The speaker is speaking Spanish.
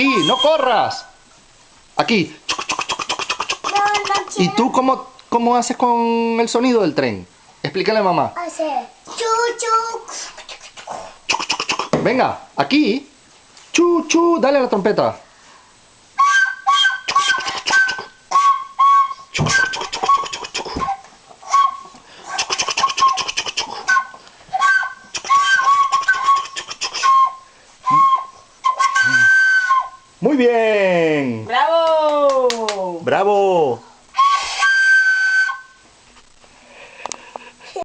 Aquí, no corras. Aquí. ¿Y tú cómo haces con el sonido del tren? Explícale a mamá. Hace chu. Venga, aquí. Chu, chu, dale a la trompeta. Muy bien. ¡Bravo! Bravo.